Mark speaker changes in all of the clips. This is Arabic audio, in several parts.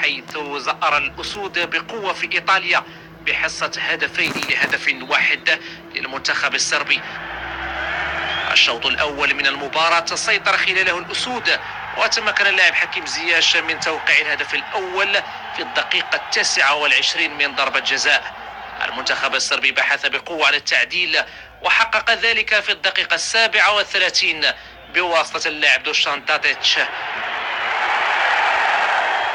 Speaker 1: حيث زأر الأسود بقوة في إيطاليا بحصة هدفين لهدف واحد للمنتخب الصربي. الشوط الأول من المباراة سيطر خلاله الأسود، وتمكن اللاعب حكيم زياش من توقيع الهدف الأول في الدقيقة 29 من ضربة جزاء. المنتخب الصربي بحث بقوة على التعديل وحقق ذلك في الدقيقة 37 بواسطة اللاعب دوشان تاديتش.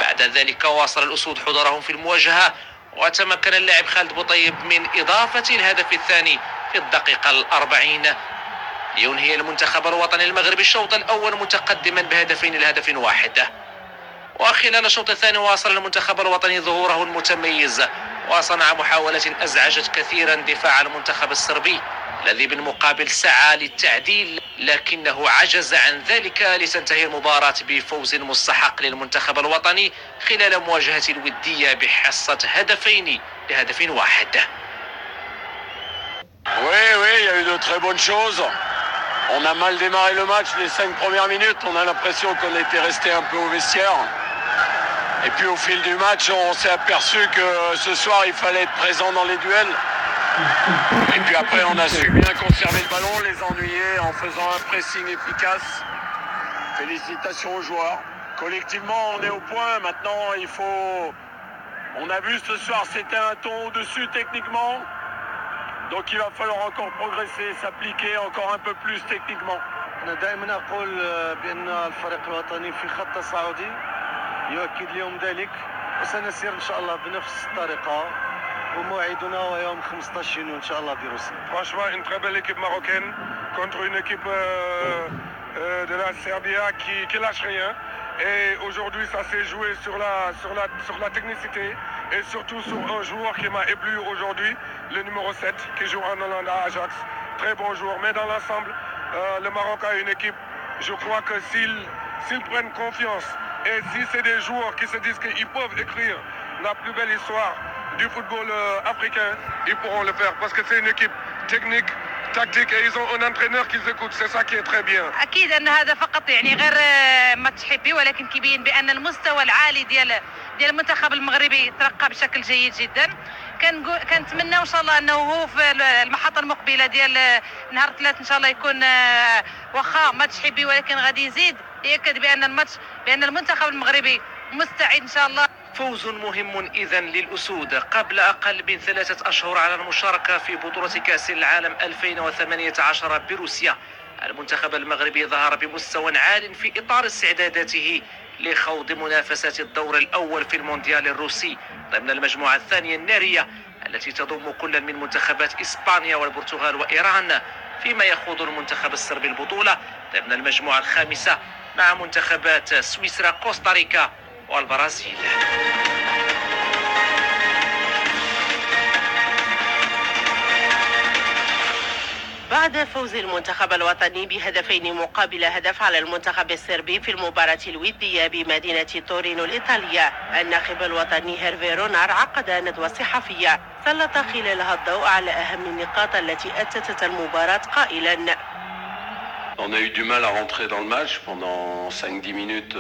Speaker 1: بعد ذلك واصل الأسود حضورهم في المواجهة، وتمكن اللاعب خالد بوطيب من إضافة الهدف الثاني في الدقيقة 40 لينهي المنتخب الوطني المغربي الشوط الأول متقدما بهدفين لهدف واحد. وخلال الشوط الثاني واصل المنتخب الوطني ظهوره المتميز، وصنع محاولة أزعجت كثيرا دفاع المنتخب الصربي الذي بالمقابل سعى للتعديل، لكنه عجز عن ذلك لتنتهي المباراة بفوز مستحق للمنتخب الوطني خلال مواجهة الودية بحصة هدفين لهدف واحد.
Speaker 2: Oui, il y a eu de très bonnes choses. On a mal démarré le match, les 5 premières minutes. On a l'impression qu'on était resté un peu au vestiaire. Et puis au fil du match, on s'est aperçu que ce soir, il fallait être présent dans les duels. Et puis après, on a su bien conserver le ballon, les ennuyer en faisant un pressing efficace. Félicitations aux joueurs. Collectivement, on est au point. Maintenant, on a vu ce soir, c'était un ton au-dessus techniquement. Donc il va falloir encore progresser, s'appliquer encore un peu plus techniquement.
Speaker 3: أنا دائما أقول بأن الفريق الوطني في خط صاعدي يؤكد اليوم ذلك، وسنسير إن شاء الله بنفس الطريقة، وموعدنا هو يوم 15 يونيو إن شاء الله بروسيا.
Speaker 4: Franchement, une très belle équipe marocaine contre une équipe de la Serbie qui lâche rien. Et aujourd'hui, ça s'est joué sur la technicité et surtout sur un joueur qui m'a ébloui aujourd'hui, le numéro 7, qui joue en Hollande à Ajax. Très bon joueur. Mais dans l'ensemble, le Maroc a une équipe. Je crois que s'ils prennent confiance et si c'est des joueurs qui se disent qu'ils peuvent écrire la plus belle histoire du football africain, ils pourront le faire parce que c'est une équipe technique, تكتيك et ils ont un entraîneur qui les écoute, c'est ça qui est très bien.
Speaker 5: اكيد ان هذا فقط يعني غير ماتش حبي، ولكن كيبين بان المستوى العالي ديال المنتخب المغربي ترقى بشكل جيد جدا. كنتمنى ان شاء الله انه هو في المحطه المقبله ديال نهار 3 ان شاء الله يكون واخا ماتش حبي، ولكن غادي يزيد ياكد بان المنتخب المغربي مستعد ان شاء الله.
Speaker 1: فوز مهم إذن للأسود قبل أقل من 3 أشهر على المشاركة في بطولة كأس العالم 2018 بروسيا. المنتخب المغربي ظهر بمستوى عال في إطار استعداداته لخوض منافسات الدور الأول في المونديال الروسي ضمن المجموعة الثانية النارية التي تضم كل من منتخبات إسبانيا والبرتغال وإيران، فيما يخوض المنتخب الصربي البطولة ضمن المجموعة الخامسة مع منتخبات سويسرا، كوستاريكا والبرازيل.
Speaker 6: بعد فوز المنتخب الوطني بهدفين مقابل هدف على المنتخب الصربي في المباراة الودية بمدينة تورينو الإيطالية، الناخب الوطني هيرفي رونار عقد ندوة صحفية سلط خلالها الضوء على أهم النقاط التي أتت المباراة قائلا:
Speaker 2: On a eu du mal à rentrer dans le match pendant 5-10 minutes.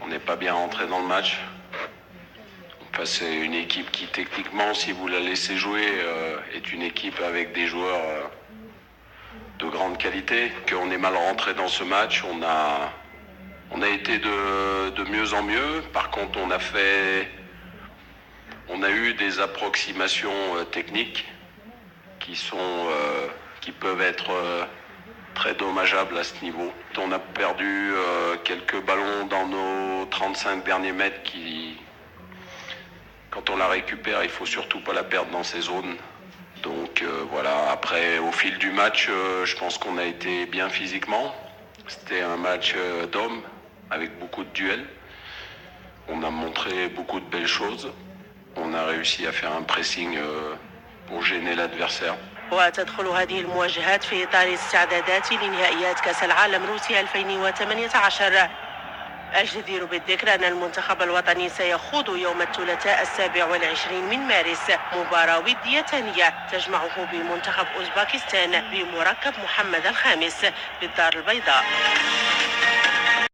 Speaker 2: On n'est pas bien rentré dans le match. Enfin, c'est une équipe qui, techniquement, si vous la laissez jouer, est une équipe avec des joueurs de grande qualité. Qu'on est mal rentré dans ce match, on a été de mieux en mieux. Par contre, on a eu des approximations techniques qui peuvent être très dommageable à ce niveau. On a perdu quelques ballons dans nos 35 derniers mètres quand on la récupère, il faut surtout pas la perdre dans ces zones. Donc voilà, après au fil du match, je pense qu'on a été bien physiquement. C'était un match d'hommes avec beaucoup de duels. On a montré beaucoup de belles choses. On a réussi à faire un pressing pour gêner l'adversaire.
Speaker 6: وتدخل هذه المواجهات في إطار استعدادات لنهائيات كأس العالم روسيا 2018. الجدير بالذكر أن المنتخب الوطني سيخوض يوم الثلاثاء 27 من مارس مباراة ودية ثانية تجمعه بمنتخب أوزباكستان بمركب محمد الخامس بالدار البيضاء.